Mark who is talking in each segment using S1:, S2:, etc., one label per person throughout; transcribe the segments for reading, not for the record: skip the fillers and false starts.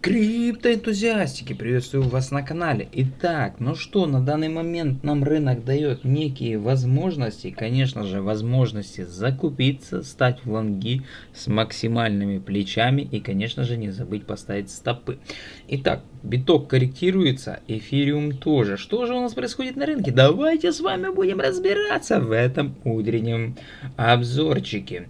S1: Криптоэнтузиастики, приветствую вас на канале. Итак, ну что, на данный момент нам рынок дает некие возможности, конечно же, возможности закупиться, стать в лонги с максимальными плечами и, конечно же, не забыть поставить стопы. Итак, биток корректируется, эфириум тоже. Что же у нас происходит на рынке? Давайте с вами будем разбираться в этом утреннем обзорчике.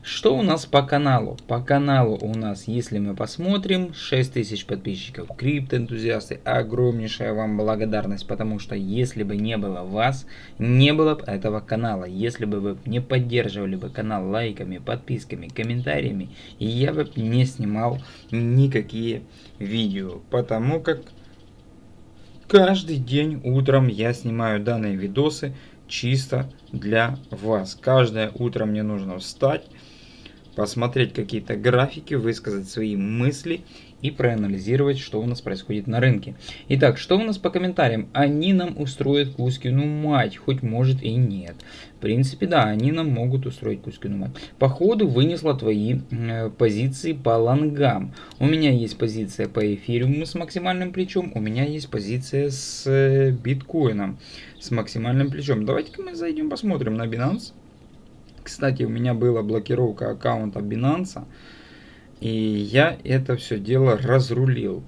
S1: Что у нас по каналу? По каналу у нас, если мы посмотрим, 6000 подписчиков. Криптоэнтузиасты, огромнейшая вам благодарность, потому что если бы не было вас, не было бы этого канала. Если бы вы не поддерживали бы канал лайками, подписками, комментариями, я бы не снимал никакие видео, потому как каждый день утром я снимаю данные видосы чисто для вас. Каждое утро мне нужно встать, посмотреть какие-то графики, высказать свои мысли и проанализировать, что у нас происходит на рынке. Итак, что у нас по комментариям? Они нам устроят Кузькину мать, хоть может и нет. В принципе, да, они нам могут устроить Кузькину мать. Походу вынесла твои позиции по лонгам. У меня есть позиция по эфириуму с максимальным плечом, у меня есть позиция с биткоином с максимальным плечом. Давайте-ка мы зайдем посмотрим на Binance. Кстати, у меня была блокировка аккаунта Binance, и я это все дело разрулил.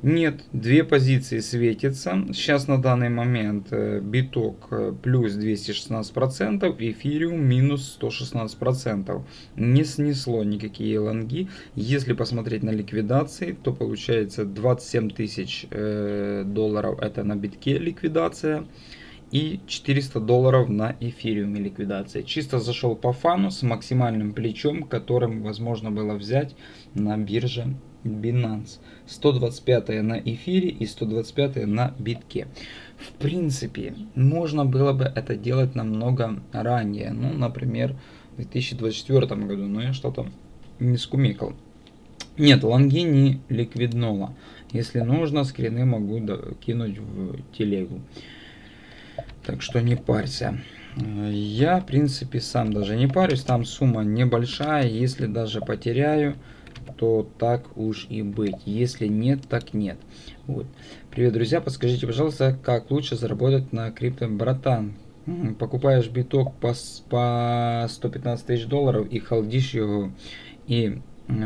S1: Нет, две позиции светятся. Сейчас на данный момент биток плюс 216%, эфириум минус 116%. Не снесло никакие лонги. Если посмотреть на ликвидации, то получается 27 тысяч долларов это на битке ликвидация. И $400 на эфириуме ликвидация. Чисто зашел по фану с максимальным плечом, которым возможно было взять на бирже Binance. 125 на эфире и 125 на битке. В принципе, можно было бы это делать намного ранее. Ну, например, в 2024 году. Но я что-то не скумекал. Нет, лонги не ликвиднуло. Если нужно, скрины могу кинуть в телегу. Так что не парься. Я, в принципе, сам даже не парюсь. Там сумма небольшая. Если даже потеряю, то так уж и быть. Если нет, так нет. Вот. Привет, друзья. Подскажите, пожалуйста, как лучше заработать на крипто, братан? Покупаешь биток по 115 тысяч долларов и халдишь его. И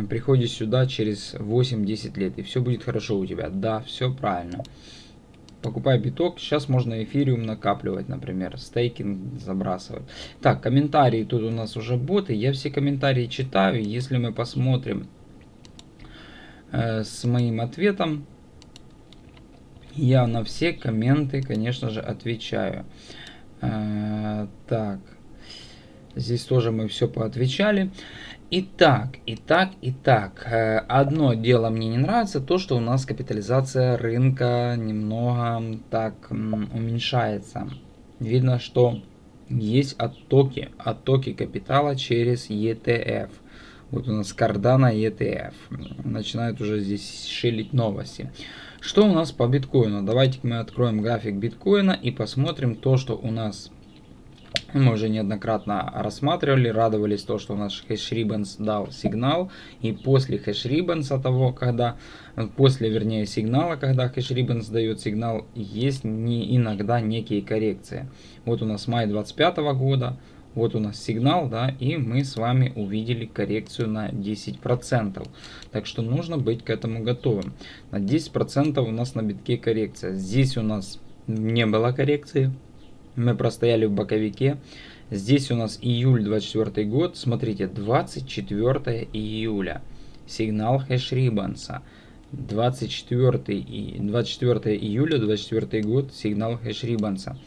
S1: приходишь сюда через 8-10 лет. И все будет хорошо у тебя. Да, все правильно. Покупай биток, сейчас можно эфириум накапливать, например, стейкинг забрасывать. Так, комментарии тут у нас уже боты, я все комментарии читаю, если мы посмотрим с моим ответом, я на все комменты, конечно же, отвечаю. Так, здесь тоже мы все поотвечали. Итак, одно дело мне не нравится, то, что у нас капитализация рынка немного так уменьшается. Видно, что есть оттоки капитала через ETF. Вот у нас Cardano ETF. Начинают уже здесь шилить новости. Что у нас по биткоину? Давайте мы откроем график биткоина и посмотрим то, что у нас... Мы уже неоднократно рассматривали, радовались то, что наш хэшрибанс дал сигнал. И после хэшрибанса того, вернее сигнала, когда хэшрибанс дает сигнал, есть иногда некие коррекции. Вот у нас май 25 года, вот у нас сигнал, да, и мы с вами увидели коррекцию на 10%. Так что нужно быть к этому готовым. На 10% у нас на битке коррекция. Здесь у нас не было коррекции. Мы простояли в боковике. Здесь у нас июль 24 год. Смотрите, 24 июля. Сигнал хэшрибанса. 24 июля 24 год. Сигнал хэшрибанса.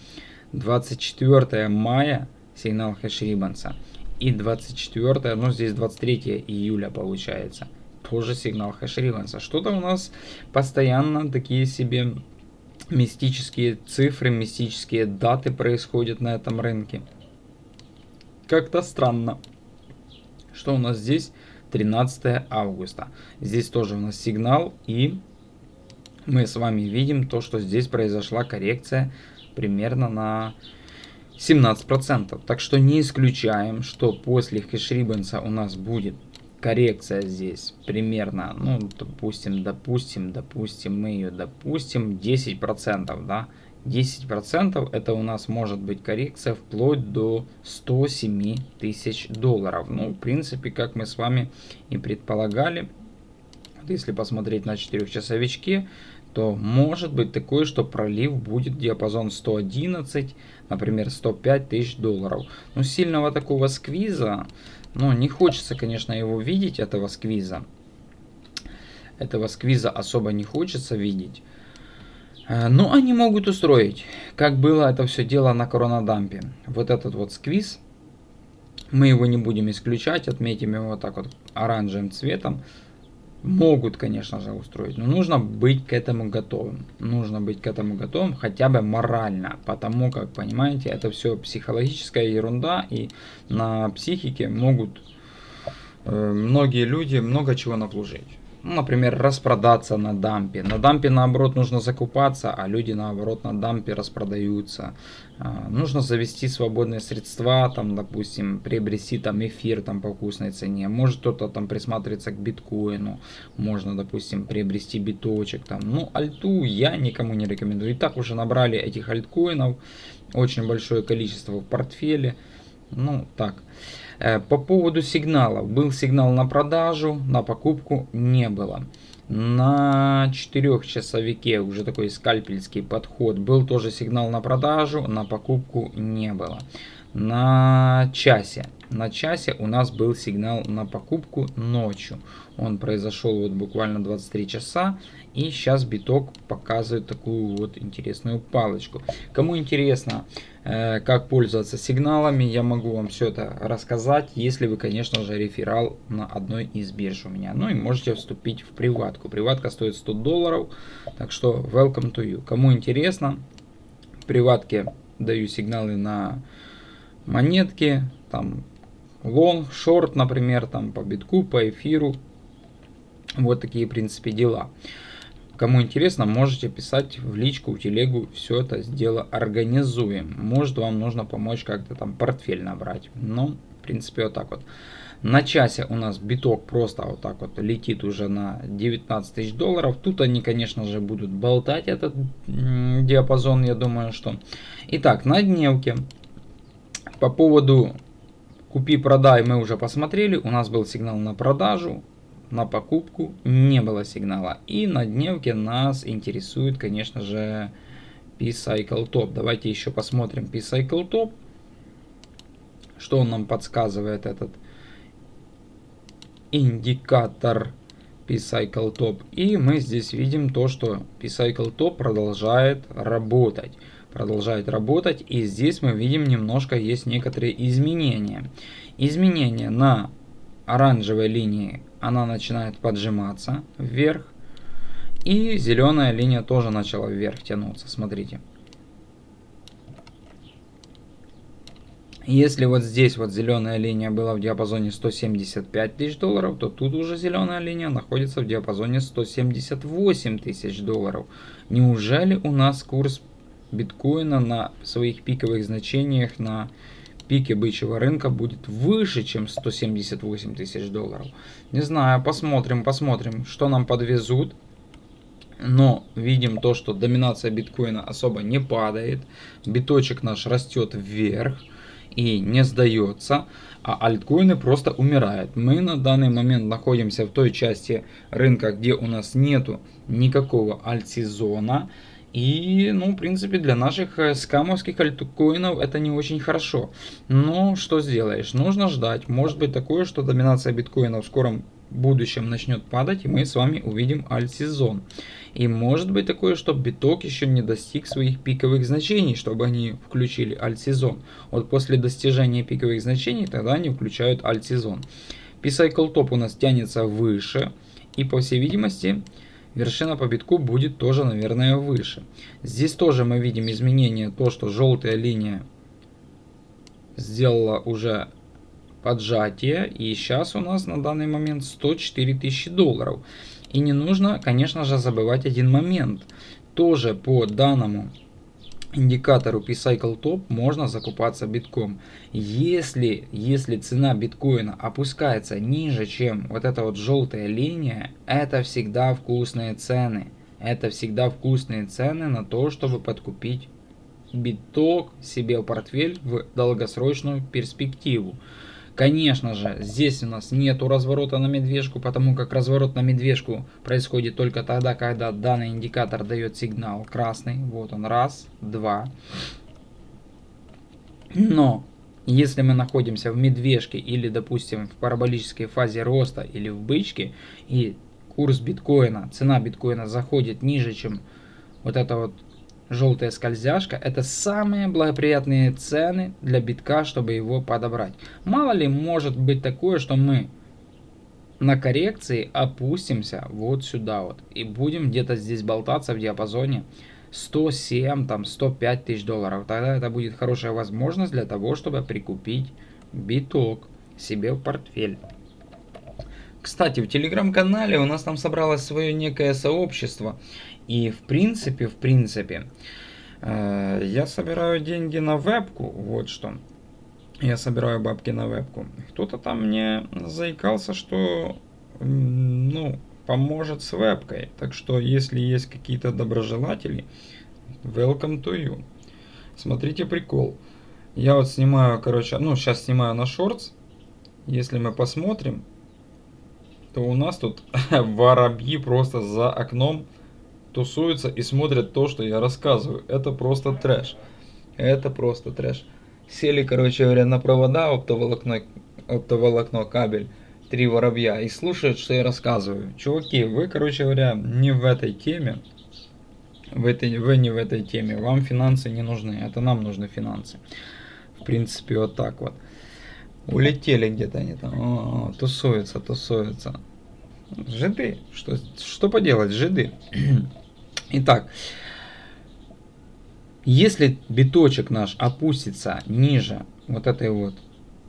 S1: 24 мая. Сигнал хэшрибанса. И 24, ну здесь 23 июля получается. Тоже сигнал хэшрибанса. Что-то у нас постоянно такие себе... мистические цифры, мистические даты происходят на этом рынке. Как-то странно. Что у нас здесь? 13 августа. Здесь тоже у нас сигнал. И мы с вами видим то, что здесь произошла коррекция примерно на 17%. Так что не исключаем, что после хэшрибанса у нас будет коррекция здесь примерно, ну, допустим, мы ее допустим 10%, да. 10% это у нас может быть коррекция вплоть до 107 тысяч долларов. Ну, в принципе, как мы с вами и предполагали, вот если посмотреть на 4-часовичке, то может быть такое, что пролив будет диапазон 111, например, 105 тысяч долларов. Но сильного такого сквиза, ну, не хочется, конечно, его видеть, этого сквиза. Этого сквиза особо не хочется видеть. Но они могут устроить, как было это все дело на коронадампе. Вот этот вот сквиз, мы его не будем исключать, отметим его вот так вот оранжевым цветом. Могут, конечно же, устроить, но нужно быть к этому готовым. Нужно быть к этому готовым хотя бы морально, потому как, понимаете, это все психологическая ерунда, и на психике могут многие люди много чего наплужить. Ну, например, распродаться на дампе. На дампе, наоборот, нужно закупаться, а люди, наоборот, на дампе распродаются. Нужно завести свободные средства, там, допустим, приобрести там эфир там по вкусной цене. Может кто-то там присматривается к биткоину. Можно, допустим, приобрести биточек там. Ну, альту я никому не рекомендую. И так уже набрали этих альткоинов. Очень большое количество в портфеле. Ну, так. По поводу сигналов. Был сигнал на продажу, на покупку не было. На 4-часовике уже такой скальпельский подход. Был тоже сигнал на продажу, на покупку не было. На часе у нас был сигнал на покупку ночью. Он произошел вот буквально 23 часа. И сейчас биток показывает такую вот интересную палочку. Кому интересно, как пользоваться сигналами, я могу вам все это рассказать, если вы, конечно же, реферал на одной из бирж у меня. Ну и можете вступить в приватку. Приватка стоит 100 долларов, так что welcome to you. Кому интересно, в приватке даю сигналы на монетки, там long, short, например, там по битку, по эфиру. Вот такие, в принципе, дела. Кому интересно, можете писать в личку, в телегу, все это дело организуем. Может, вам нужно помочь как-то там портфель набрать. Ну, в принципе, вот так вот. На часе у нас биток просто вот так вот летит уже на 19 тысяч долларов. Тут они, конечно же, будут болтать этот диапазон, я думаю, что. Итак, на дневке по поводу купи-продай мы уже посмотрели. У нас был сигнал на продажу. На покупку не было сигнала. И на дневке нас интересует, конечно же, P-Cycle Top. Давайте еще посмотрим P-Cycle Top. Что он нам подсказывает, этот индикатор P-Cycle Top. И мы здесь видим то, что P-Cycle Top продолжает работать. И здесь мы видим немножко есть некоторые изменения. Изменения на оранжевой линии, она начинает поджиматься вверх. И зеленая линия тоже начала вверх тянуться. Смотрите. Если вот здесь вот зеленая линия была в диапазоне 175 тысяч долларов, то тут уже зеленая линия находится в диапазоне 178 тысяч долларов. Неужели у нас курс биткоина на своих пиковых значениях на пике бычьего рынка будет выше, чем 178 тысяч долларов? Не знаю, посмотрим, что нам подвезут. Но видим то, что доминация биткоина особо не падает. Биточек наш растет вверх и не сдается, а альткоины просто умирают. Мы на данный момент находимся в той части рынка, где у нас нету никакого альтсезона. И, ну, в принципе, для наших скамовских альткоинов это не очень хорошо. Но что сделаешь? Нужно ждать. Может быть такое, что доминация биткоина в скором будущем начнет падать, и мы с вами увидим альтсезон. И может быть такое, что биток еще не достиг своих пиковых значений, чтобы они включили альтсезон. Вот после достижения пиковых значений тогда они включают альтсезон. P-Cycle Top у нас тянется выше, и по всей видимости вершина по битку будет тоже, наверное, выше. Здесь тоже мы видим изменение, то, что желтая линия сделала уже поджатие, и сейчас у нас на данный момент 104 тысячи долларов. И не нужно, конечно же, забывать один момент. Тоже по данному индикатору P-Cycle Top можно закупаться битком. Если цена биткоина опускается ниже, чем вот эта вот желтая линия, это всегда вкусные цены. Это всегда вкусные цены на то, чтобы подкупить биток себе в портфель в долгосрочную перспективу. Конечно же, здесь у нас нету разворота на медвежку, потому как разворот на медвежку происходит только тогда, когда данный индикатор дает сигнал красный. Вот он, раз, два. Но если мы находимся в медвежке или, допустим, в параболической фазе роста или в бычке, и курс биткоина, цена биткоина заходит ниже, чем вот эта вот желтая скользяшка, это самые благоприятные цены для битка, чтобы его подобрать. Мало ли может быть такое, что мы на коррекции опустимся вот сюда вот и будем где-то здесь болтаться в диапазоне 107, там 105 тысяч долларов. Тогда это будет хорошая возможность для того, чтобы прикупить биток себе в портфель. Кстати, в телеграм-канале у нас там собралось свое некое сообщество. И в принципе, я собираю деньги на вебку. Вот что. Я собираю бабки на вебку. Кто-то там мне заикался, что поможет с вебкой. Так что, если есть какие-то доброжелатели, welcome to you. Смотрите прикол. Я вот снимаю, сейчас снимаю на шортс. Если мы посмотрим, то у нас тут воробьи просто за окном тусуются и смотрят то, что я рассказываю. Это просто трэш. Это просто трэш. Сели, на провода, оптоволокно, кабель, 3 воробья и слушают, что я рассказываю. Чуваки, вы, не в этой теме. Вы не в этой теме. Вам финансы не нужны. Это нам нужны финансы. В принципе, вот так вот. Улетели где-то они там. Тусуются. Жиды. Что поделать, жиды. Итак, если биточек наш опустится ниже вот этой вот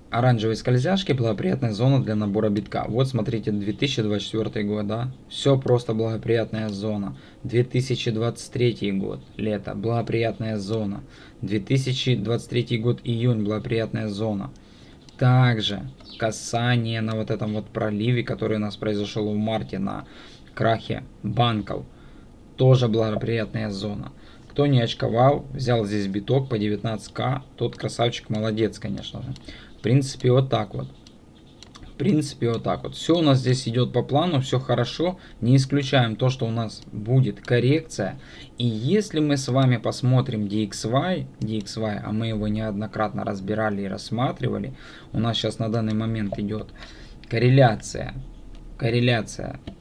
S1: оранжевой скользяшки, благоприятная зона для набора битка. Вот смотрите, 2024 год, да? Все просто благоприятная зона. 2023 год, лето, благоприятная зона. 2023 год, июнь, благоприятная зона. Также касание на вот этом вот проливе, который у нас произошел в марте на крахе банков, тоже благоприятная зона. Кто не очковал, взял здесь биток по 19к, тот красавчик, молодец, конечно же. В принципе, вот так вот. Все у нас здесь идет по плану, все хорошо. Не исключаем то, что у нас будет коррекция. И если мы с вами посмотрим DXY, а мы его неоднократно разбирали и рассматривали, у нас сейчас на данный момент идет корреляция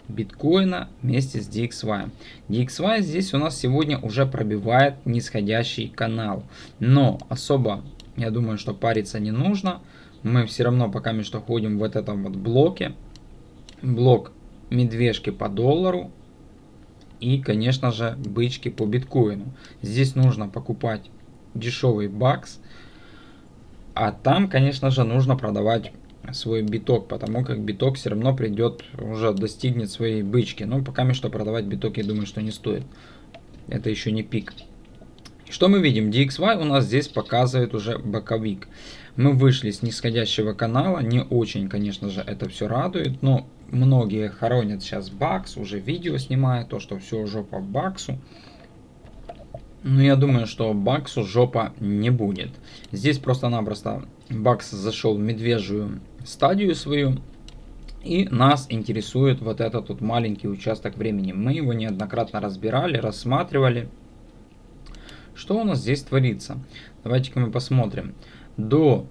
S1: биткоина вместе с DXY. DXY здесь у нас сегодня уже пробивает нисходящий канал. Но особо, я думаю, что париться не нужно. Мы все равно пока что ходим в этом вот блоке. Блок медвежки по доллару. И, конечно же, бычки по биткоину. Здесь нужно покупать дешевый бакс. А там, конечно же, нужно продавать свой биток, потому как биток все равно придет, уже достигнет своей бычки. Но пока что продавать биток, я думаю, что не стоит. Это еще не пик. Что мы видим? DXY у нас здесь показывает уже боковик. Мы вышли с нисходящего канала. Не очень, конечно же, это все радует. Но многие хоронят сейчас бакс. Уже видео снимают. То, что все жопа баксу. Но я думаю, что баксу жопа не будет. Здесь просто-напросто бакс зашел в медвежью стадию свою. И нас интересует вот этот вот маленький участок времени. Мы его неоднократно разбирали, рассматривали. Что у нас здесь творится? Давайте-ка мы посмотрим. До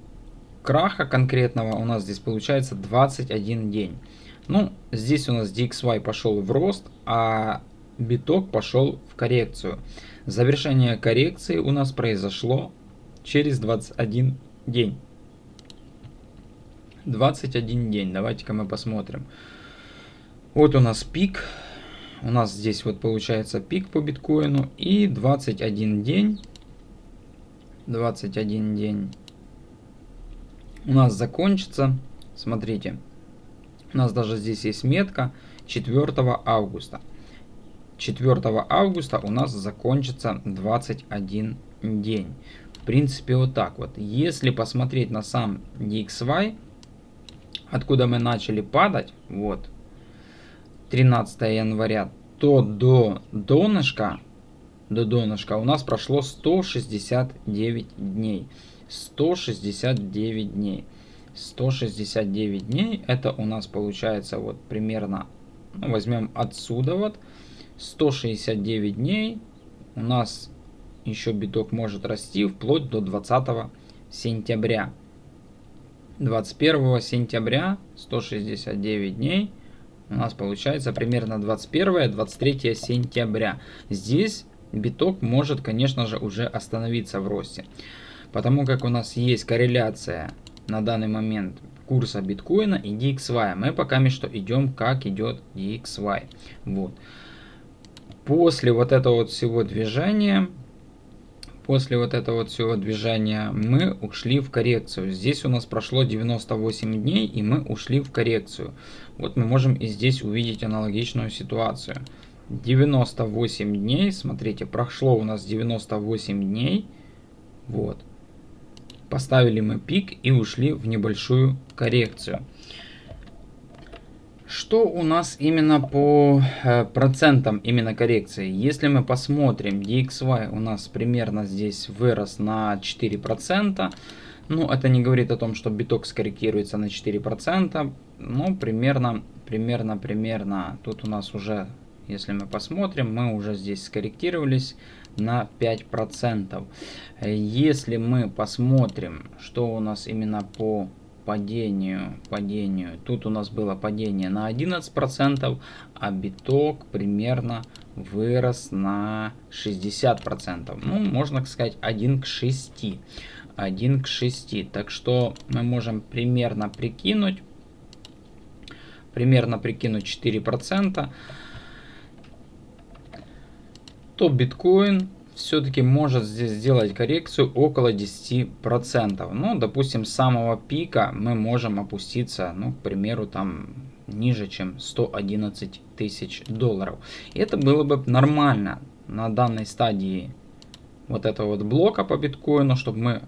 S1: краха конкретного у нас здесь получается 21 день. Ну, здесь у нас DXY пошел в рост, а биток пошел в коррекцию. Завершение коррекции у нас произошло через 21 день. 21 день. Давайте-ка мы посмотрим. Вот у нас пик. У нас здесь вот получается пик по биткоину. И 21 день. 21 день у нас закончится. Смотрите. У нас даже здесь есть метка 4 августа. 4 августа у нас закончится 21 день. В принципе, вот так вот. Если посмотреть на сам DXY, откуда мы начали падать, вот, 13 января, то до донышка у нас прошло 169 дней. 169 дней. 169 дней, это у нас получается вот примерно, ну, возьмем отсюда вот, 169 дней у нас еще биток может расти вплоть до 20 сентября. 21 сентября 169 дней у нас получается примерно 21-23 сентября. Здесь биток может, конечно же, уже остановиться в росте, потому как у нас есть корреляция на данный момент курса биткоина и DXY. Мы пока что идем, как идет DXY. Вот. После вот этого вот всего движения, мы ушли в коррекцию. Здесь у нас прошло 98 дней, и мы ушли в коррекцию. Вот мы можем и здесь увидеть аналогичную ситуацию. 98 дней, смотрите, прошло у нас 98 дней. Вот. Поставили мы пик и ушли в небольшую коррекцию. Что у нас именно по процентам именно коррекции? Если мы посмотрим, DXY у нас примерно здесь вырос на 4%. Ну, это не говорит о том, что биток скорректируется на 4%. Ну, примерно. Тут у нас уже, если мы посмотрим, мы уже здесь скорректировались на 5%. Если мы посмотрим, что у нас именно по падению, тут у нас было падение на 11%, а биток примерно вырос на 60%. Ну, можно сказать 1 к 6. 1 к 6. Так что мы можем примерно прикинуть 4%, то биткоин все-таки может здесь сделать коррекцию около 10%. Ну, допустим, с самого пика мы можем опуститься, ну, к примеру, там ниже, чем 111 тысяч долларов. И это было бы нормально на данной стадии вот этого вот блока по биткоину, чтобы мы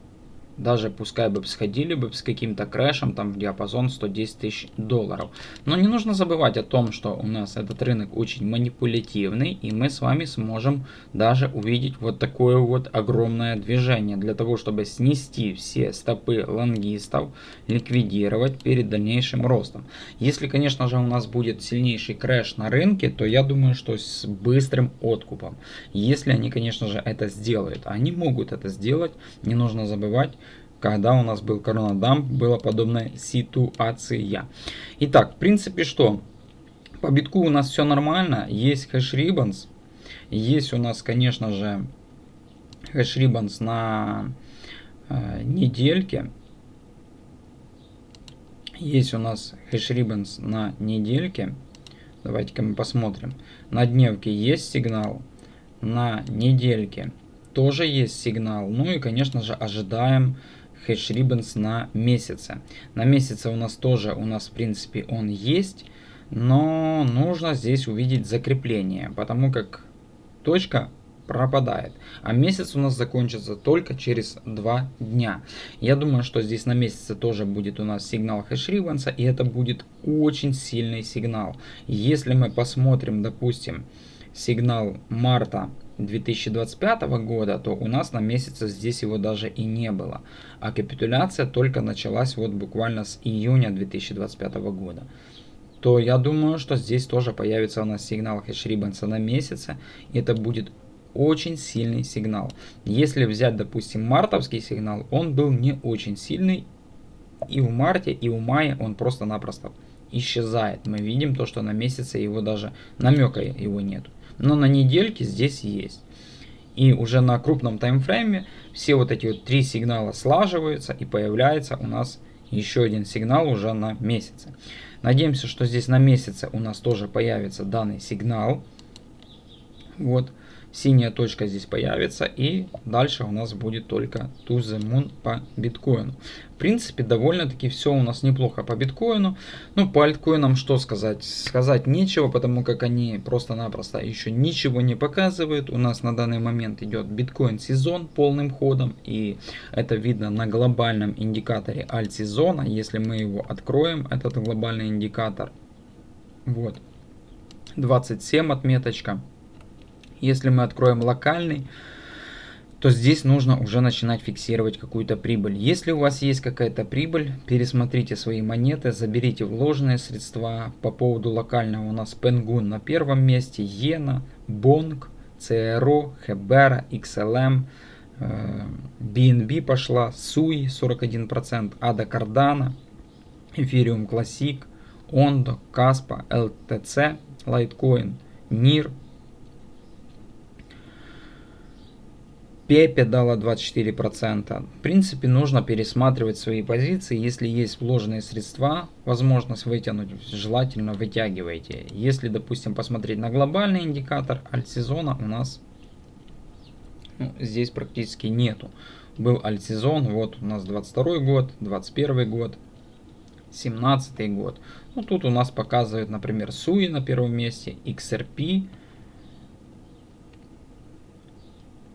S1: даже пускай бы сходили бы с каким-то крэшем там в диапазон 110 тысяч долларов. Но не нужно забывать о том, что у нас этот рынок очень манипулятивный, и мы с вами сможем даже увидеть вот такое вот огромное движение для того, чтобы снести все стопы лонгистов, ликвидировать перед дальнейшим ростом. Если, конечно же, у нас будет сильнейший крэш на рынке, то я думаю, что с быстрым откупом. Если они, конечно же, это сделают. Они могут это сделать, не нужно забывать. Когда у нас был коронадамп, была подобная ситуация. Итак, в принципе, что? По битку у нас все нормально. Есть хэш-риббанс. Есть у нас, конечно же, хэш-риббанс на недельке. Есть у нас хэш-риббанс на недельке. Давайте-ка мы посмотрим. На дневке есть сигнал. На недельке тоже есть сигнал. Ну и, конечно же, ожидаем хэш-риббанс на месяце. На месяце у нас тоже, в принципе, он есть, но нужно здесь увидеть закрепление, потому как точка пропадает. А месяц у нас закончится только через 2 дня. Я думаю, что здесь на месяце тоже будет у нас сигнал хэш-риббанса, и это будет очень сильный сигнал. Если мы посмотрим, допустим, сигнал марта 2025 года, то у нас на месяце здесь его даже и не было. А капитуляция только началась вот буквально с июня 2025 года. То я думаю, что здесь тоже появится у нас сигнал хэш-риббанса на месяце. И это будет очень сильный сигнал. Если взять, допустим, мартовский сигнал, он был не очень сильный. И в марте, и в мае он просто-напросто исчезает. Мы видим то, что на месяце его даже намека его нету. Но на недельке здесь есть. И уже на крупном таймфрейме все вот эти вот 3 сигнала слаживаются, и появляется у нас еще один сигнал уже на месяце. Надеемся, что здесь на месяце у нас тоже появится данный сигнал. Вот. Синяя точка здесь появится, и дальше у нас будет только to the moon по биткоину. В принципе, довольно-таки все у нас неплохо по биткоину. Ну, по альткоинам что сказать? Сказать нечего, потому как они просто-напросто еще ничего не показывают. У нас на данный момент идет биткоин-сезон полным ходом, и это видно на глобальном индикаторе альт-сезона. Если мы его откроем, этот глобальный индикатор, вот, 27 отметочка. Если мы откроем локальный, то здесь нужно уже начинать фиксировать какую-то прибыль. Если у вас есть какая-то прибыль, пересмотрите свои монеты, заберите вложенные средства. По поводу локального у нас Pengun на первом месте, Иена, Bonk, CRO, Hebera, XLM, BNB пошла, SUI 41%, ADA Cardano, Ethereum Classic, Ondo, Kaspa, LTC, Litecoin, NIR, Pepe дала 24%. В принципе, нужно пересматривать свои позиции. Если есть вложенные средства, возможность вытянуть, желательно вытягивайте. Если, допустим, посмотреть на глобальный индикатор альт-сезона, у нас здесь практически нету. Был альт-сезон, вот у нас 22 год, 21 год, 17 год. Ну, тут у нас показывает, например, SUI на первом месте, XRP,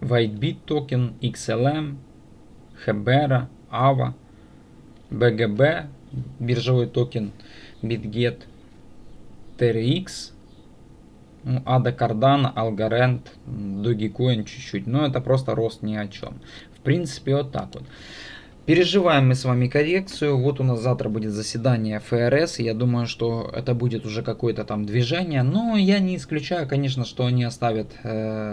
S1: WhiteBit токен, XLM, Hebera, AVA, BGB, биржевой токен, BitGet, TRX, ADA Cardano, Algorand, Dogecoin чуть-чуть, но это просто рост ни о чем. В принципе, вот так вот. Переживаем мы с вами коррекцию. Вот у нас завтра будет заседание ФРС. Я думаю, что это будет уже какое-то там движение. Но я не исключаю, конечно, что они оставят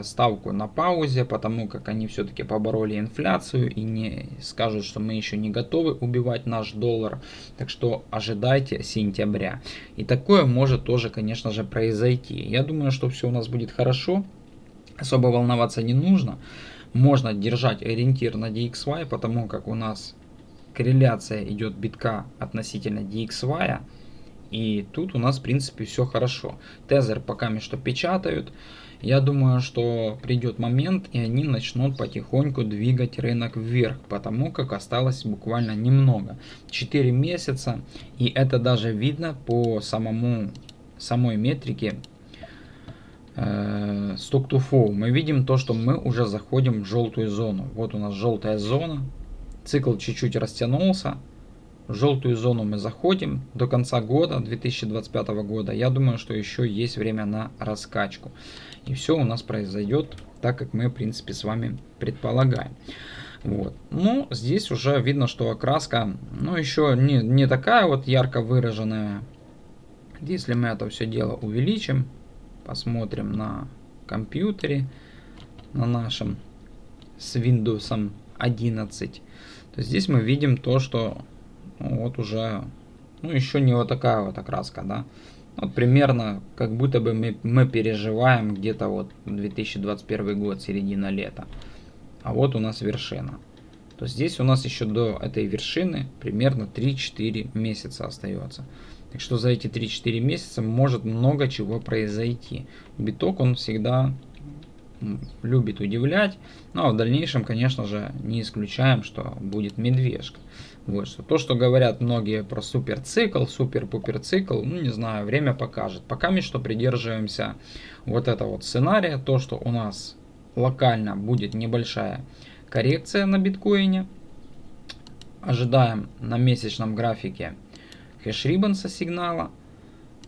S1: ставку на паузе, потому как они все-таки побороли инфляцию и не скажут, что мы еще не готовы убивать наш доллар. Так что ожидайте сентября. И такое может тоже, конечно же, произойти. Я думаю, что все у нас будет хорошо. Особо волноваться не нужно. Можно держать ориентир на DXY, потому как у нас корреляция идет битка относительно DXY. И тут у нас, в принципе, все хорошо. Тезер пока что печатают. Я думаю, что придет момент, и они начнут потихоньку двигать рынок вверх, потому как осталось буквально немного. 4 месяца. И это даже видно по самой метрике. Stock to flow, мы видим то, что мы уже заходим в желтую зону. Вот у нас желтая зона, цикл чуть-чуть растянулся, в желтую зону мы заходим до конца года, 2025 года. Я думаю, что еще есть время на раскачку. И все у нас произойдет так, как мы, в принципе, с вами предполагаем. Вот. Ну, здесь уже видно, что окраска, ну, еще не такая вот ярко выраженная. Если мы это все дело увеличим, посмотрим на компьютере, на нашем с Windows 11, то здесь мы видим то, что вот уже, ну, еще не вот такая вот окраска, да. Вот примерно как будто бы мы переживаем где-то вот 2021 год, середина лета. А вот у нас вершина. То здесь у нас еще до этой вершины примерно 3-4 месяца остается. Так что за эти 3-4 месяца может много чего произойти. Биток, он всегда любит удивлять. Ну а в дальнейшем, конечно же, не исключаем, что будет медвежка. Вот что. То, что говорят многие про суперцикл, супер-пупер цикл, ну не знаю, время покажет. Пока мы что придерживаемся вот этого вот сценария, то, что у нас локально будет небольшая коррекция на биткоине. Ожидаем на месячном графике хэш-риббанса сигнала,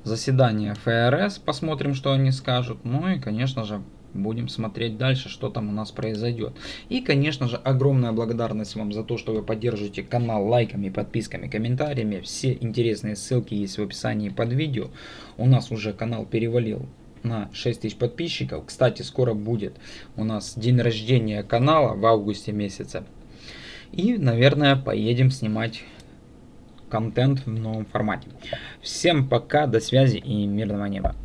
S1: заседание ФРС, посмотрим, что они скажут. Ну и, конечно же, будем смотреть дальше, что там у нас произойдет. И, конечно же, огромная благодарность вам за то, что вы поддерживаете канал лайками, подписками, комментариями. Все интересные ссылки есть в описании под видео. У нас уже канал перевалил на 6000 подписчиков. Кстати, скоро будет у нас день рождения канала в августе месяце. И, наверное, поедем снимать контент в новом формате. Всем пока, до связи и мирного неба.